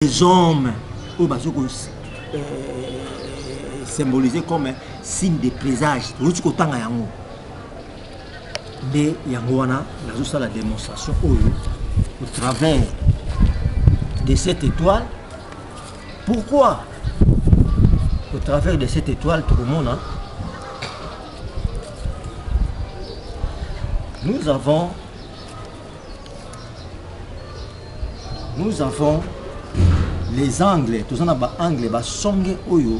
Les hommes symbolisés comme un signe de présage. Mais Yangwana, la démonstration au travers de cette étoile. Pourquoi au travers de cette étoile, tout le monde, hein, nous avons les angles, tous en bas angle, bas songe oyo.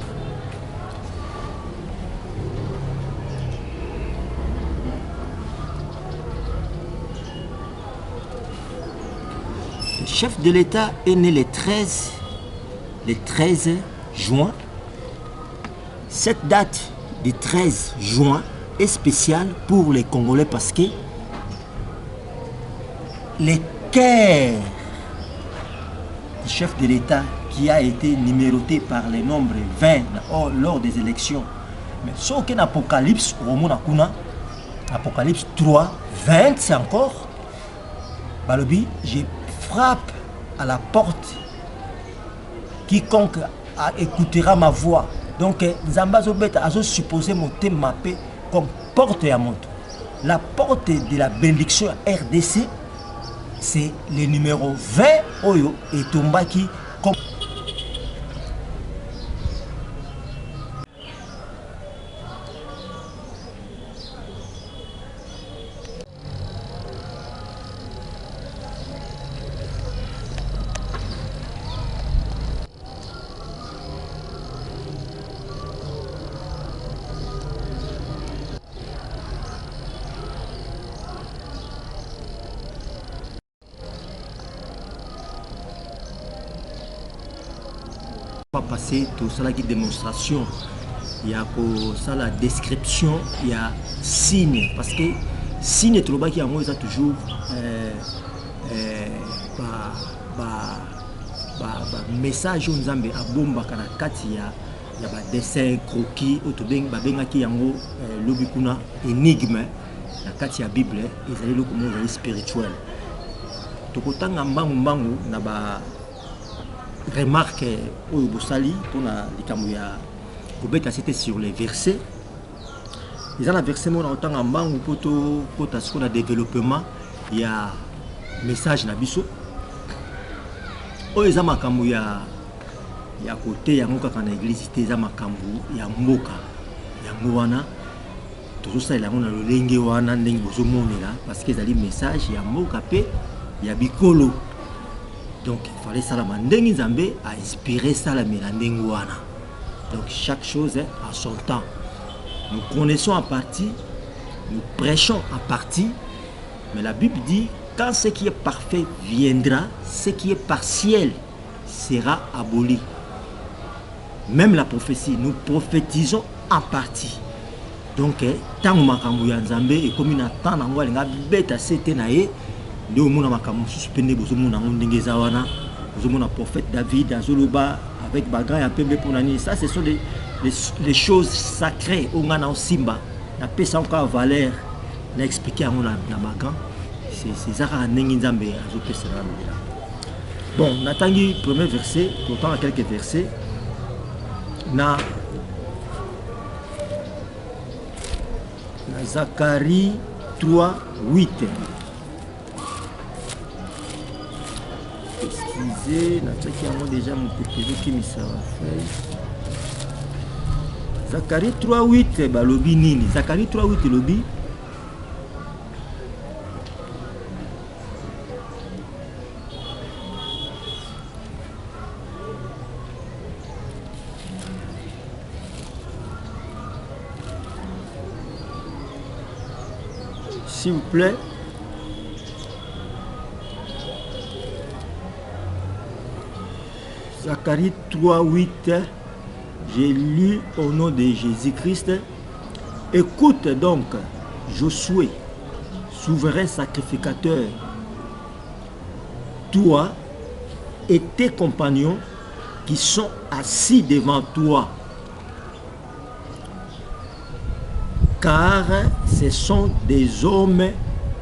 Le chef de l'État est né le 13 juin. Cette date du 13 juin est spéciale pour les Congolais parce que le cœur du chef de l'État qui a été numéroté par les nombres 20 lors des élections. Mais ce qu'un Apocalypse, Apocalypse 3, 20, c'est encore. Balobi, je frappe à la porte. Quiconque écoutera ma voix. Donc, Zamba Zobeta a supposé monter mappé comme porte à monte. La porte de la bénédiction RDC, c'est le numéro 20 Oyo et Tombaki comme pas passer tout ça, la démonstration, il y a ça la description, il y a signe, parce que signe trop bas qui a moi toujours message aux Zambé à bomba kanakati ya ba dessin croquis autobeng babenga ki yango lobikuna énigme la kati ya Bible ezali le comment spirituel tokotanga mbangu na ba remarque au Bosali pour la Likamouya. C'était sur les versets. Ils ont la verset mon autant en bas ou poto ce qu'on a développement. Il y a message nabiso. Oh ils ont makamouya. Il y a côté il y a moka quand l'église ils ont makambu il y a moka il y a moana. Tout ça il a on a le lengue wana ndenge bozo monela parce qu'ils ont dit message il y a moka pe il y a bikolo. Donc il fallait ça la mandenge Zambé a inspiré ça la mélandengouana. Donc chaque chose a son temps. Nous connaissons en partie, nous prêchons en partie, mais la Bible dit quand ce qui est parfait viendra, ce qui est partiel sera aboli. Même la prophétie, nous prophétisons en partie. Donc tant que makambuya Zambé et comme une attente en voie bête à cette naïe. De mon makamu suspendé bozomona ndenge zawana bozomona prophète David azoloba avec bagra ya pembe pour nani ça ce sont les choses sacrées au ngana simba na pesa encore valeur na expliquer à mon na bagan c'est ça ndenge nzambe azopesa na mbela. Bon natangi premier verset pourtant quelques versets na Zacharie 3 8. Déjà mon petit qui me Zacharie 3:8 balobi nini Zacharie 3:8 lobi s'il vous plaît. Zacharie 3:8, j'ai lu au nom de Jésus-Christ. Écoute donc, Josué, souverain sacrificateur, toi et tes compagnons qui sont assis devant toi, car ce sont des hommes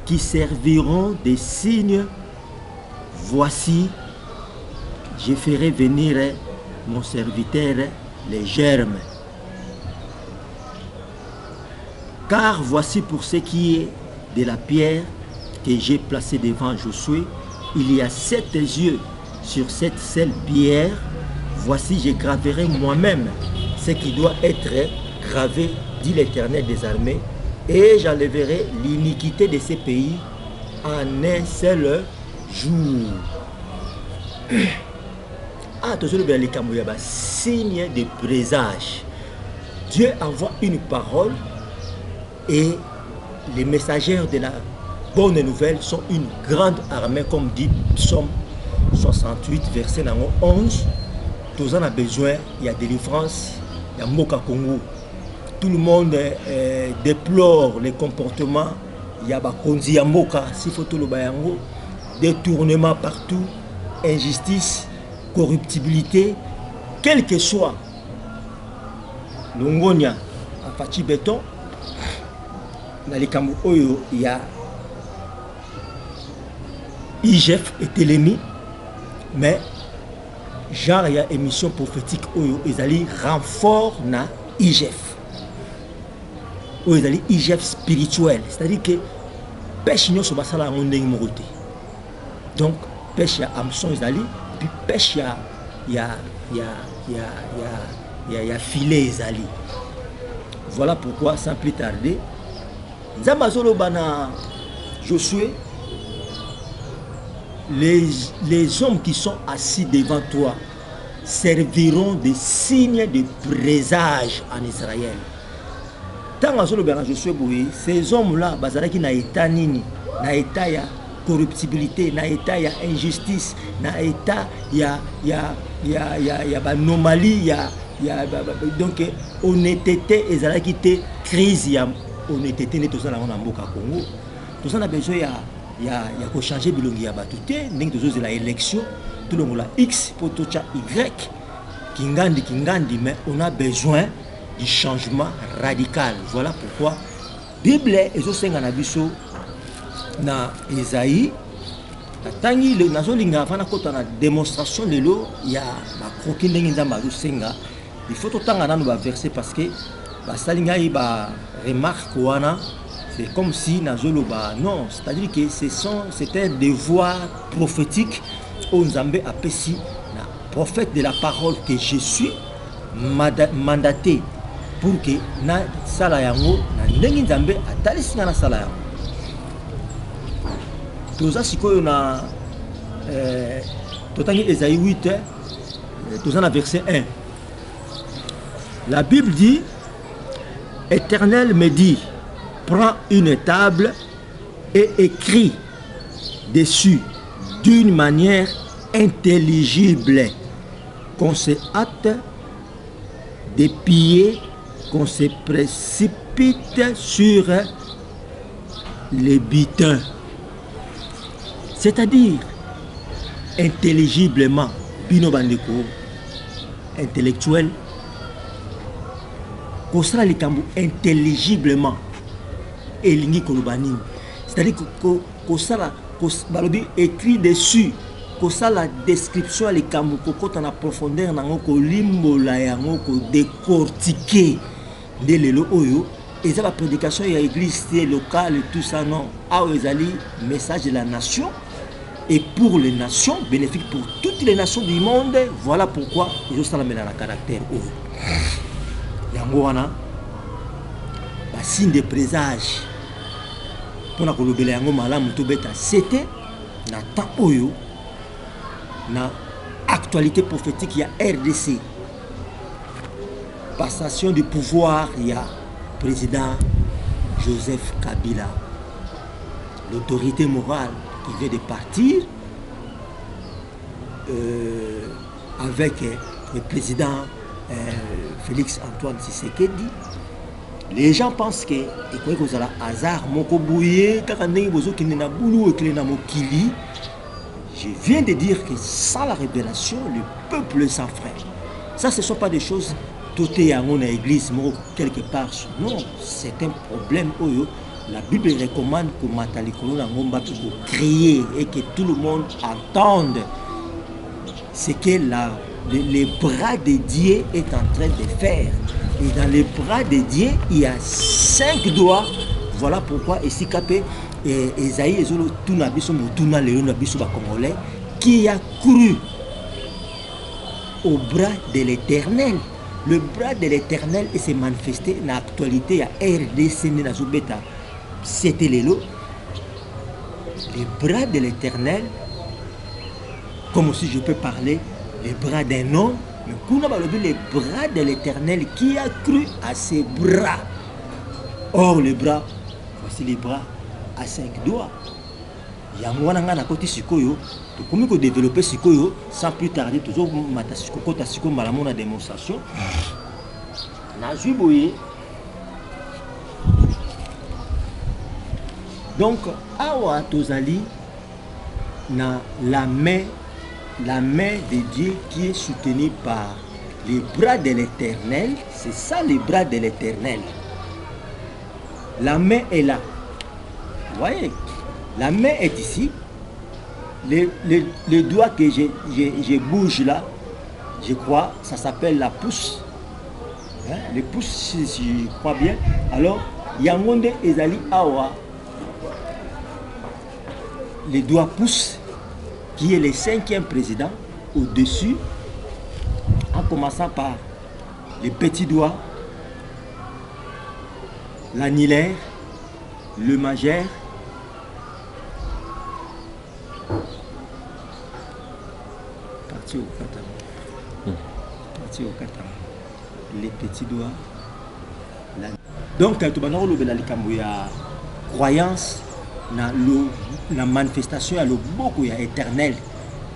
qui serviront des signes. Voici, je ferai venir mon serviteur les germes. Car voici pour ce qui est de la pierre que j'ai placée devant Josué, il y a 7 yeux sur cette seule pierre. Voici, je graverai moi-même ce qui doit être gravé, dit l'Éternel des armées, et j'enlèverai l'iniquité de ces pays en un seul jour. Ah, toujours bien les Camerounais, signe de présage. Dieu envoie une parole et les messagers de la bonne nouvelle sont une grande armée, comme dit Psaume 68, verset 11. Tous en a besoin, il y a délivrance, il y a Moka Congo. Tout le monde déplore les comportements. Il y a Bakonzi ya Moka, Sifoto le Bayango, détournement partout, injustice, corruptibilité, quel que soit l'Ongonia, à Fachi Béton, dans les Camerounais, il y a IGF et Télémi, mais genre il y a émission prophétique où ils allaient renfort na IGF. Où ils allaient IGF spirituel, c'est-à-dire que pêche nous sur basala en ndenge moroté. Donc pêche ya Amson ils allaient, puis pêche ya filet ils allaient. Voilà pourquoi sans plus tarder, Nzambazolo bana Josué, les hommes qui sont assis devant toi serviront de signes de présage en Israël. Tant que Josué Boué, ces hommes-là, bazaraki na état nini, na état ya corruptibilité, na état ya injustice, na état ya anomalie, donc honnêteté ezalaki te crise ya honnêteté ne toza na mboka Congo. Toza na besoin ya ko changer bilongi ya batute, ndenge tozo la élection, tout le monde la X pour tout ça Y, kingandi, mais on a besoin du changement radical. Voilà pourquoi Bible ezosenga na biso na Esaïe tangi le nazolinga vana kota na démonstration lelo ya ba croquis ndenge nzamba ezosenga. Il faut totanga na ba verset parce que ba salinga yi ba remarque wana c'est comme si nazoloba non, c'est-à-dire que c'est un devoir prophétique au Nzambe apesi na prophète de la parole que je suis mandaté pour que na sala yango na ndenge Nzambe atalisinga na sala yango. Toza sikoyo na totangi Esaïe 8 toza na verset 1. La Bible dit, Éternel me dit, prends une table et écris dessus d'une manière intelligible, qu'on se hâte de piller, qu'on se précipite sur les butins. C'est-à-dire, intelligiblement, bino bandeko, intellectuel, qu'on sera les cambous intelligiblement, elingi kolobani. C'est-à-dire qu'on sera écrit dessus, qu'on sera la description les cambous, qu'on a profondeur, qu'on limbola yango, qu'on décortiquer des lelo oyo. Et ça la prédication il y a église locale et tout ça non. Ah ezali message de la nation et pour les nations, bénéfique pour toutes les nations du monde. Voilà pourquoi ils ont ça la caractère oyo. Yango wana ba signe de présage pona kolobela yango malamu to beta c'était na temps oyo na actualité prophétique il y a RDC passation du pouvoir il y a président Joseph Kabila, l'autorité morale qui vient de partir avec le président Félix Antoine Tshisekedi. Les gens pensent que hasard je viens de dire que sans la révélation le peuple sans frère. Ça ce ne sont pas des choses doté à mon église quelque part. Non, c'est un problème où la Bible recommande que Matalikolo na ngomba pour crier et que tout le monde entende. ce que les bras de Dieu est en train de faire. Et dans les bras de Dieu, il y a 5 doigts. Voilà pourquoi ici Capé et Esaïe Ezolo Tunabiso Mutuna Léon Abiso Congolais qui a cru au bras de l'Éternel. Le bras de l'Éternel s'est manifesté dans l'actualité à RDC Nazubeta. C'était les lots. Les bras de l'Éternel, comme aussi je peux parler, les bras d'un homme, mais qu'on a les bras de l'Éternel qui a cru à ses bras. Or, les bras, voici les bras à 5 doigts. Il y a un peu de côté sikoyo, comment développer sikoyo sans plus tarder, toujours matasiko kota siko malamona démonstration. Nazuboye. Donc, awa tozali na la main de Dieu qui est soutenue par les bras de l'Éternel. C'est ça les bras de l'Éternel. La main est là. Vous voyez? La main est ici. Le doigt que je bouge là, je crois, ça s'appelle la pouce. Hein? Le pouce, si je crois bien. Alors, Yangonde Ezali Awa, le doigt pouce, qui est le 5e président, au-dessus, en commençant par les petits doigts, l'annulaire, le majeur, parti au katama, les petits doigts. Donc, tu vas la croyance, la manifestation, le beaucoup éternel,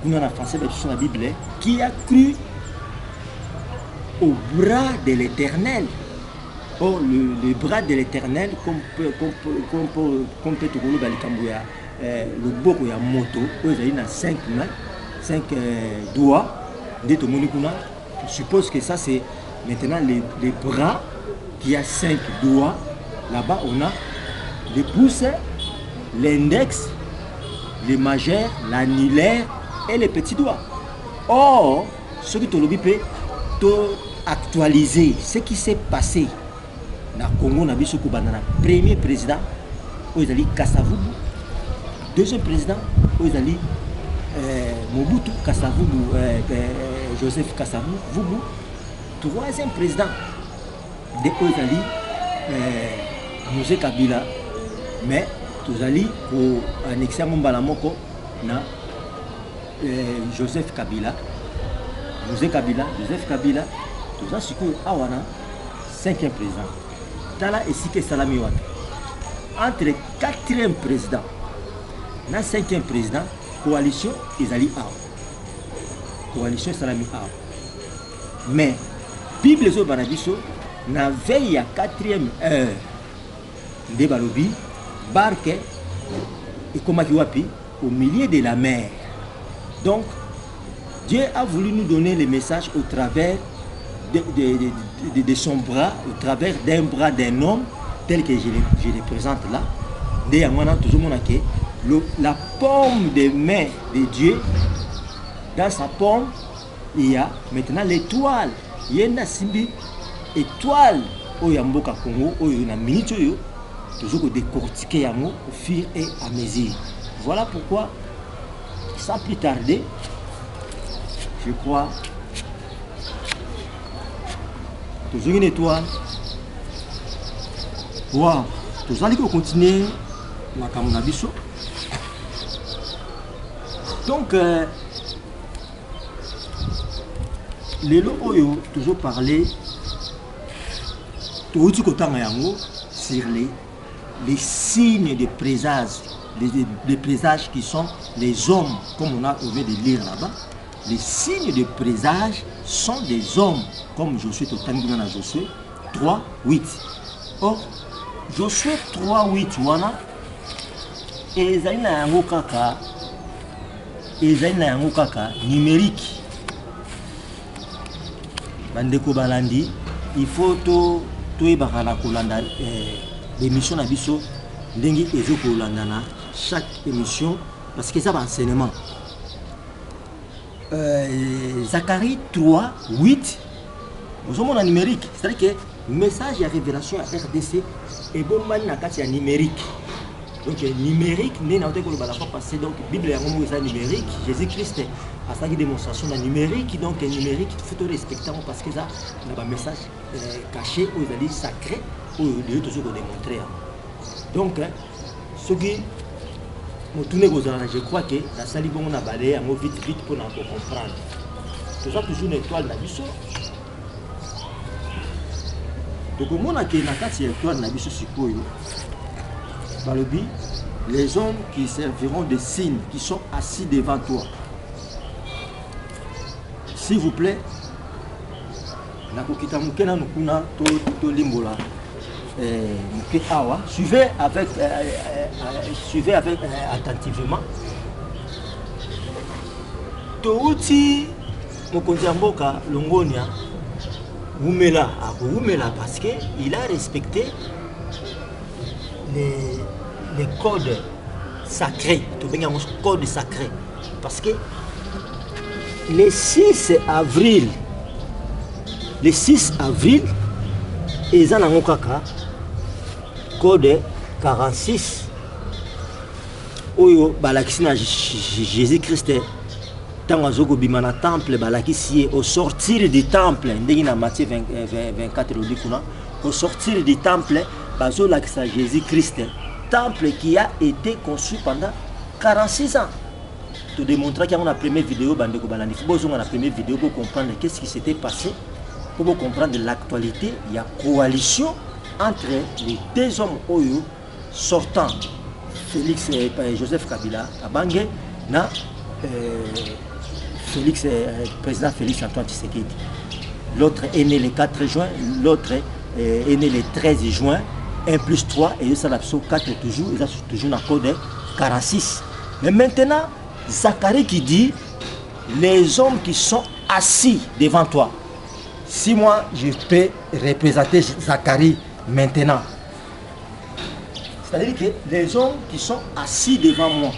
nous en français sur la Bible, qui a cru au bras de l'Éternel. Or, le bras de l'Éternel, comme peut le beaucoup ya moto, il y a 5 mains, 5 doigts. Je suppose que ça c'est maintenant les bras qui a 5 doigts. Là-bas, on a les pouces, l'index, les majeurs, l'annulaire et les petits doigts. Or, ce que tu peux actualiser ce qui s'est passé dans le Congo, premier président, Ozali Kasavubu, deuxième président, Ozali Mobutu Kasavubu, Joseph Kasavubu, troisième président de Ozali Mosé Kabila, mais Ozali pour annexer Mbalamoko na Joseph Kabila, Mosé Kabila, Joseph Kabila, tout ça c'est que Awana 5e président. Tala et Sike Salami Wata. Entre le 4e président et le 5e président, coalition Ezali Awa. Coalition Salami Awa. Mais, Bible Zo Banabiso, na veille à 4e heure de Balobi, barque et Komakiwapi au milieu de la mer. Donc, Dieu a voulu nous donner le message au travers de son bras, au travers d'un bras d'un homme, tel que je le présente là. La paume de main de Dieu, dans sa paume, il y a maintenant l'étoile. Il y a une simbi étoile au Yamboka Congo, au Yaminicho, toujours décortiquer au fur et à mesure. Voilà pourquoi, sans plus tarder, je crois, toujours une étoile. Wow, tous allez continuer la Kamunabiso. Donc, les lots ont toujours parlé sur les signes de présage, les présages qui sont les hommes, comme on vient de lire là-bas. Les signes de présage sont des hommes, comme Josué Totanguna Josué 3, 8. Or, Josué 3, 8, wana, Ezaïna Yangokaka, numérique. Bandeko Balandi, il faut tout ebakala kolanda l'émission na biso ndenge ezo kolanda na chaque émission parce que ça va enseignement. Zacharie 3, 8, nous sommes en numérique. C'est-à-dire que le message et la révélation à RDC est bon numérique. Donc numérique, mais n'a pas passé. Donc Bible est numérique, Jésus-Christ a sa démonstration dans numérique. Donc numérique, il faut respecter parce que ça a un message caché ou sacré ou de toujours démontrer. Donc ce qui je crois que la salle on a balayé vite pour comprendre. Tout ça toujours une étoile dans l'issue. Donc on a une étoile dans l'issue les hommes qui serviront des signes qui sont assis devant toi. S'il vous plaît, suivez avec attentivement. Touti mokonzi mboka Longonia Oumela parce que il a respecté les codes sacrés, code sacré, parce que le 6 avril, ils ont un code 46 oyo balakisi na Jésus-Christ tant azoko bimana temple balakisi au sortir du temple ndenge na Matthieu 24 le dit kuna au sortir du temple bazo lakisa Jésus-Christ temple qui a été conçu pendant 46 ans. Te démontrer qu'il y a une première vidéo bandeko balandi bozonga na première vidéo pour comprendre qu'est-ce qui s'était passé, pour comprendre l'actualité. Il y a coalition entre les deux hommes oyo sortant Félix et Joseph Kabila à Bangé na Félix président Félix Antoine Tshisekedi. L'autre est né le 4 juin, l'autre est né le 13 juin, 1 plus 3 et ça l'absolu 4 toujours, ils ont toujours un code 46. Mais maintenant Zacharie qui dit les hommes qui sont assis devant toi. Si moi je peux représenter Zacharie maintenant, c'est-à-dire que les hommes qui sont assis devant moi,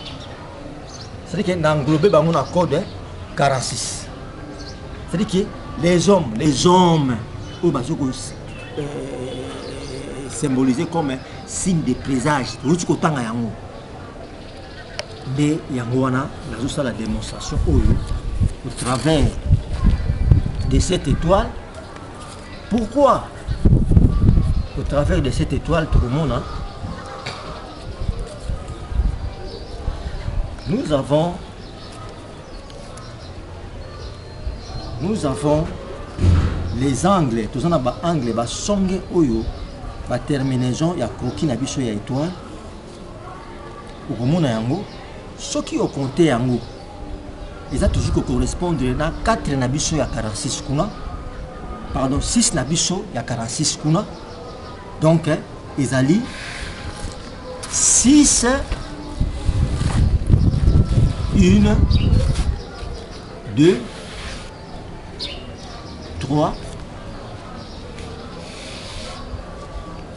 c'est-à-dire que dans englobé un code 46. C'est-à-dire que les hommes symbolisés comme un signe de présage. Mais il y a la démonstration au travers de cette étoile. Pourquoi au travers de cette étoile, tout le monde, nous avons les angles, tous les angles, les songe oyo, la terminaison, il y a croquis na biso ya étoile. Au komona yango, ce qui au compté yango, ils ont toujours correspondre à 4 na biso ya 46 kuna. Pardon, 6 na biso ya 46 kuna. Donc ils allient 6 1 2 3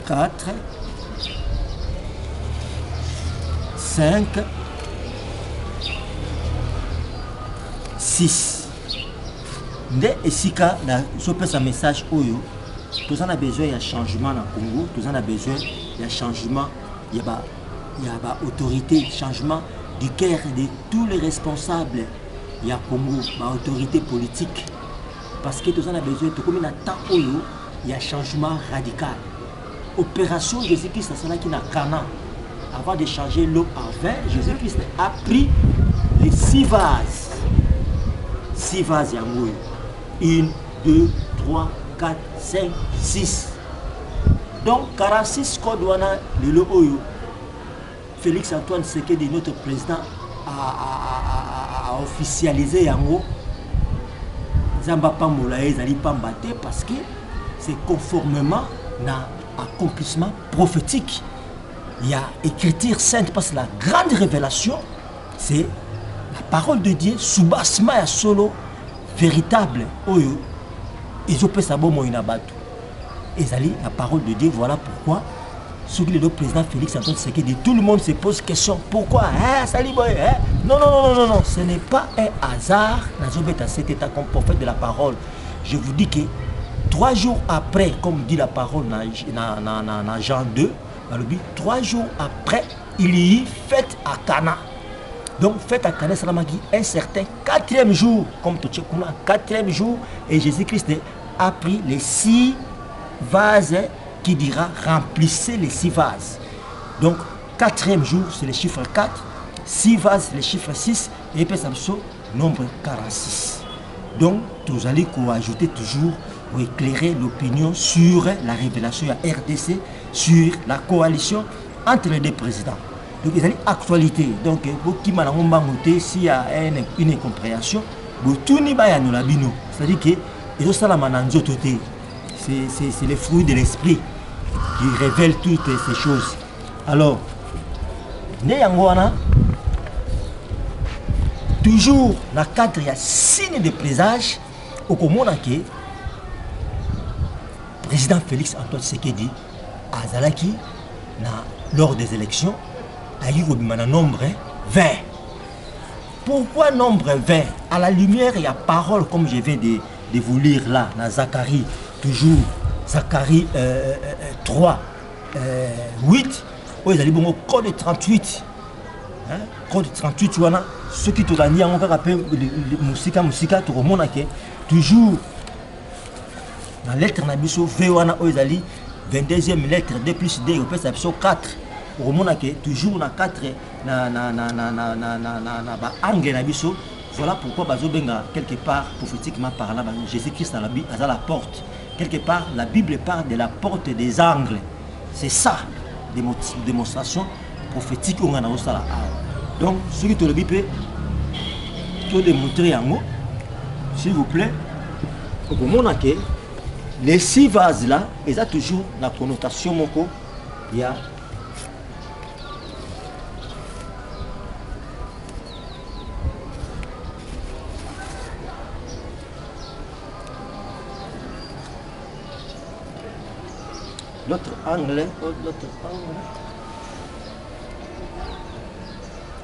4 5 6. Dès esika na sopesa un message oyo, tous on a besoin de changement dans le Congo, tous on a besoin de changement, il y a autorité, changement du cœur de tous les responsables, il y a Congo, autorité politique, parce que tous on a besoin de comme temps oyo, il y a changement radical. Opération Jésus-Christ c'est là qui n'a Cana. Avant de changer l'eau en vin, Jésus-Christ a pris les 6 vases. 6 vases y a 1, 2, 3, 4, 5, 6. Donc 46 codes wana le oyo. Félix Antoine Tshisekedi, notre président, a officialisé yango. Zamba Pambola ezali pambate parce que c'est conformément à accomplissement prophétique. Il y a écriture sainte parce que la grande révélation, c'est la parole de Dieu, soubassement et solo véritable. Oyo, ils ont fait ça bon moyen batu. Ezali la parole de Dieu. Voilà pourquoi ce que le président Félix Antoine Tshisekedi, tout le monde se pose question. Pourquoi Sali Boy Non, non, non, non, non, ce n'est pas un hasard. Dans cet état comme prophète de la parole, je vous dis que 3 jours après, comme dit la parole dans Jean 2, 3 jours après, il y eut fête à Cana. Donc, fête à Cana, c'est un certain 4e jour, comme tout le monde, 4e jour, et Jésus-Christ a pris les 6 vases qui dira remplissez les 6 vases. Donc, 4e jour, c'est le chiffre 4, 6 vases, c'est le chiffre 6, et puis ça me nombre 46. Donc, vous allez ajouter toujours pour éclairer l'opinion sur la révélation à RDC, sur la coalition entre les deux présidents. Donc, il y a une actualité. Donc, s'il y a une incompréhension, c'est-à-dire que c'est le fruit de l'esprit qui révèle toutes ces choses. Alors, toujours dans le cadre, il y a signe de présage au Comonake. Le président Félix Antoine Tshisekedi Azalaki, lors des élections, a eu un nombre 20. Pourquoi nombre 20? À la lumière, il y a parole, comme je viens de vous lire là, dans Zacharie, toujours Zacharie 3, 8, où ils allaient bon code 38. Code 38, ceux qui te dit, on va rappeler Moussika, tout le monde, toujours dans la lettre Nabiso, V1, où ils allaient 22e lettre, 2 plus D, on peut s'appeler 4. Pour le monde, toujours dans 4, voilà pourquoi Bazobenga, quelque part, prophétiquement parlant, Jésus-Christ à la porte. Quelque part, la Bible parle de la porte des angles. C'est ça, démonstration prophétique. Donc, ce qui te le dit, peut démontrer en mots, s'il vous plaît, pour le monde, les 6 vases là, ils ont toujours la connotation, il y a l'autre angle,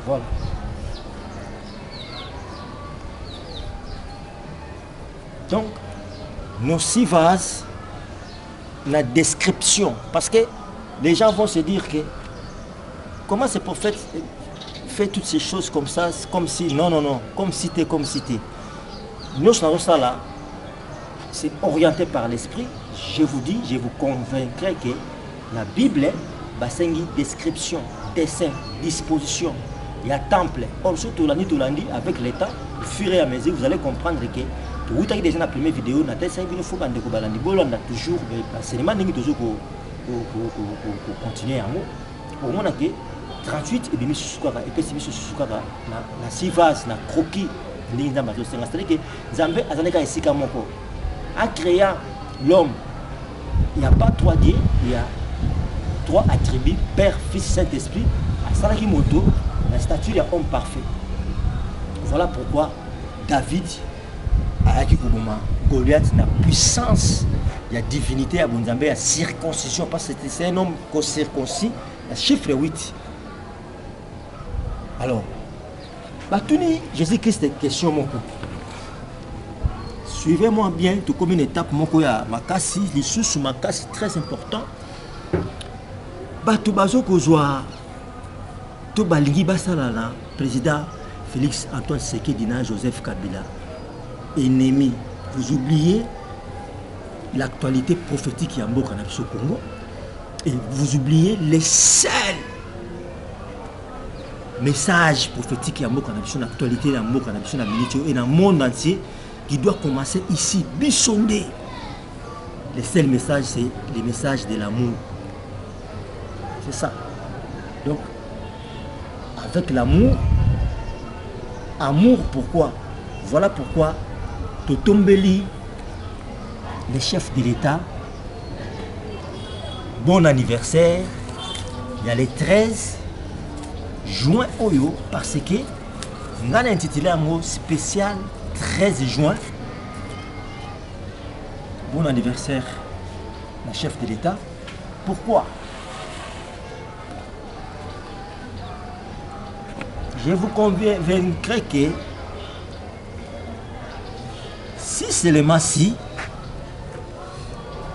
voilà. Donc, nos 6 vases, la description, parce que les gens vont se dire que comment ce prophète fait toutes ces choses comme ça, comme si, non, comme si t'es. Nous, ça là, c'est orienté par l'esprit. Je vous dis, je vous convaincrai que la Bible, c'est une description, dessin, disposition. Il y a temple. Or, surtout, avec l'État, au fur et à mesure, vous allez comprendre que vous avez déjà la première vidéo, on a toujours continuer à pour moi, 38 et demi et puis c'est na 6 vases, na croquis, c'est-à-dire que Zambé a créé l'homme. Il n'y a pas 3 dieux, il y a 3 attributs, Père, Fils, Saint-Esprit. À Salaki Moto, la statue de l'homme parfait. Voilà pourquoi David, Goliath, la puissance, la divinité à Bonzambé, la circoncision, parce que c'est un homme circoncis, le chiffre 8. Alors, Jésus-Christ, question mon coup. Suivez-moi bien, tout comme une étape, mon koya, ma casse, les sous ma casse, très important. Tout bazo kozwa, tout balingi basalala, président Félix Antoine Tshisekedi na Joseph Kabila, ennemi. Vous oubliez l'actualité prophétique Yamboka na biso Congo, et vous oubliez les seuls messages prophétiques Yamboka na biso, l'actualité Yamboka na biso na minute et dans le monde entier. Qui doit commencer ici, bisondé. Les seuls messages, c'est les messages de l'amour. C'est ça. Donc, avec l'amour, amour pourquoi? Voilà pourquoi Totombeli, les chefs de l'État, bon anniversaire, il y a les 13 juin Oyo, parce que on a intitulé un mot spécial 13 juin. Bon anniversaire, la chef de l'État. Pourquoi? je vous convaincrai que si seulement si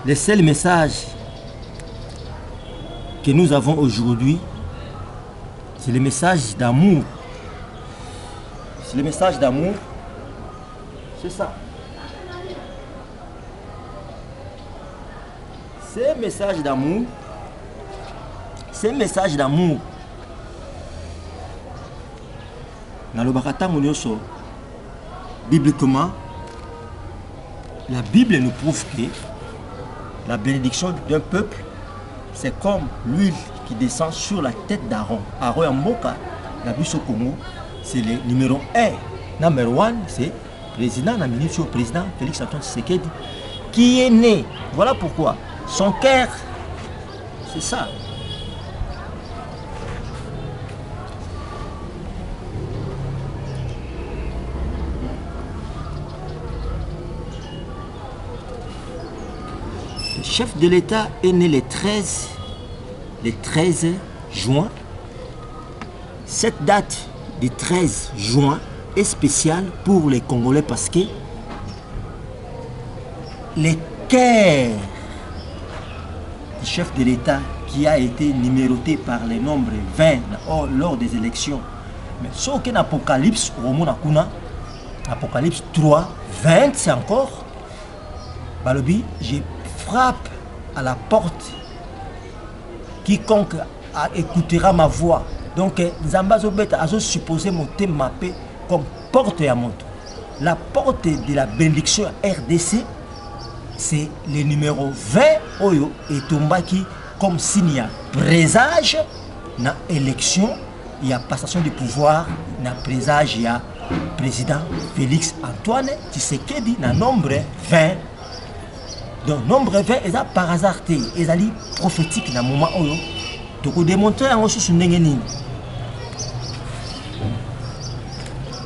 le seul message que nous avons aujourd'hui, c'est le message d'amour. C'est le message d'amour. C'est ça. C'est un message d'amour. C'est un message d'amour. Dans le Baratang bibliquement, la Bible nous prouve que la bénédiction d'un peuple, c'est comme l'huile qui descend sur la tête d'Aaron. Aaron Mboka, la bus au Congo, c'est le numéro 1. Numéro 1, c'est président, la ministre au président Félix Antoine Tshisekedi, qui est né. Voilà pourquoi. Son cœur, c'est ça. Le chef de l'État est né le 13 juin. Cette date du 13 juin est spéciale pour les Congolais parce que le cœur du chef de l'État qui a été numéroté par le nombre 20 lors des élections. Mais ce qu'un Apocalypse, Apocalypse 3, 20, c'est encore. Balobi, je frappe à la porte. Quiconque écoutera ma voix. Donc, Zambazobet a supposé monter ma paix comme porte à montre. La porte de la bénédiction RDC, c'est le numéro 20 Oyo et Tombaki comme signe présage na élection, il y a passation du pouvoir, na présage, il y a président Félix Antoine Tshisekedi na nombre 20. Donc nombre 20 est par hasard, est prophétique dans le moment où tu peux démontrer en sous nengeni.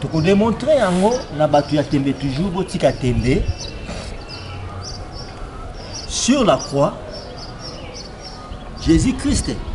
Tu peux démontrer en haut na batu ya tembe toujours botika tembe sur la croix Jésus-Christ